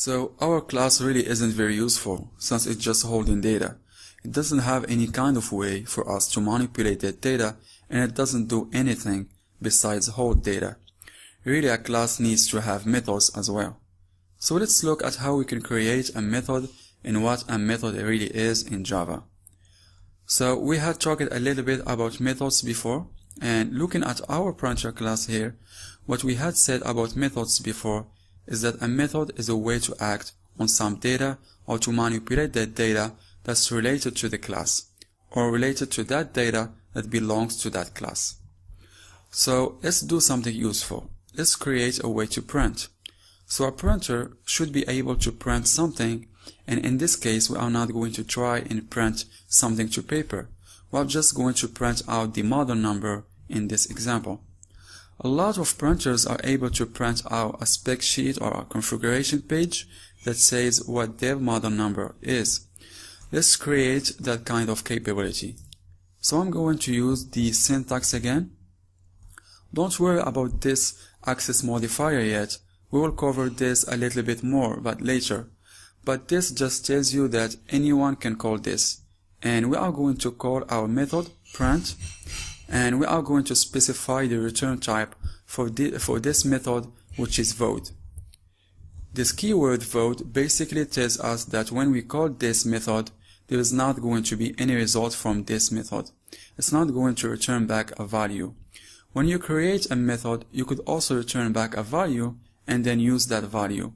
So our class really isn't very useful since it's just holding data. It doesn't have any kind of way for us to manipulate that data, and it doesn't do anything besides hold data. Really, a class needs to have methods as well. So let's look at how we can create a method and what a method really is in Java. So we had talked a little bit about methods before, and looking at our printer class here, what we had said about methods before is that a method is a way to act on some data or to manipulate that data that's related to the class or related to that data that belongs to that class. So let's do something useful. Let's create a way to print. So a printer should be able to print something, and in this case we are not going to try and print something to paper. We're just going to print out the model number in this example. A lot of printers are able to print out a spec sheet or a configuration page that says what their model number is. Let's create that kind of capability. So I'm going to use the syntax again. Don't worry about this access modifier yet. We will cover this a little bit more but later. But this just tells you that anyone can call this. And we are going to call our method print, and we are going to specify the return type for this method, which is void. This keyword void basically tells us that when we call this method, there is not going to be any result from this method. It's not going to return back a value. When you create a method, you could also return back a value and then use that value.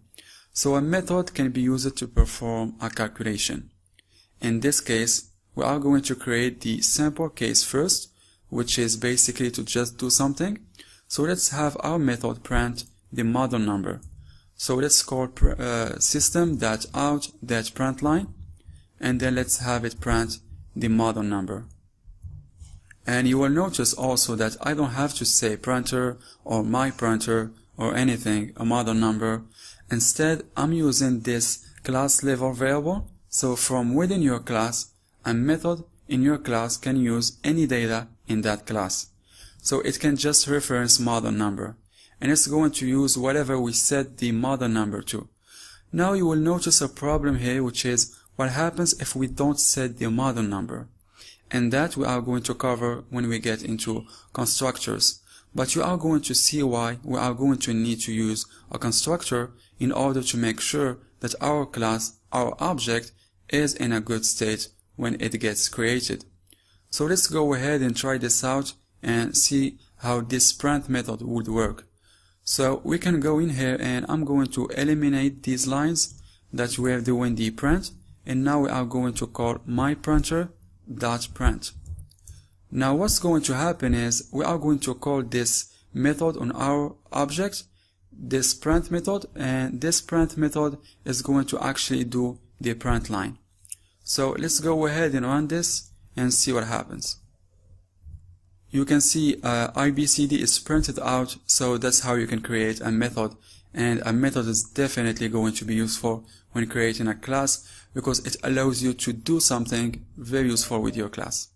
So a method can be used to perform a calculation. In this case, we are going to create the sample case first, which is basically to just do something. So let's have our method print the model number. So let's call system.out.println, and then let's have it print the model number. And you will notice also that I don't have to say printer or my printer or anything, a model number. Instead, I'm using this class level variable. So from within your class, a method in your class can use any data in that class. So it can just reference model number, and it's going to use whatever we set the model number to. Now you will notice a problem here, which is what happens if we don't set the model number. And that we are going to cover when we get into constructors. But you are going to see why we are going to need to use a constructor in order to make sure that our class, our object, is in a good state when it gets created. So let's go ahead and try this out and see how this print method would work. So we can go in here, and I'm going to eliminate these lines that we are doing the print, and now we are going to call myPrinter.print. Now what's going to happen is we are going to call this method on our object, this print method, and this print method is going to actually do the print line. So let's go ahead and run this and see what happens. You can see IBCD is printed out, so that's how you can create a method. And a method is definitely going to be useful when creating a class because it allows you to do something very useful with your class.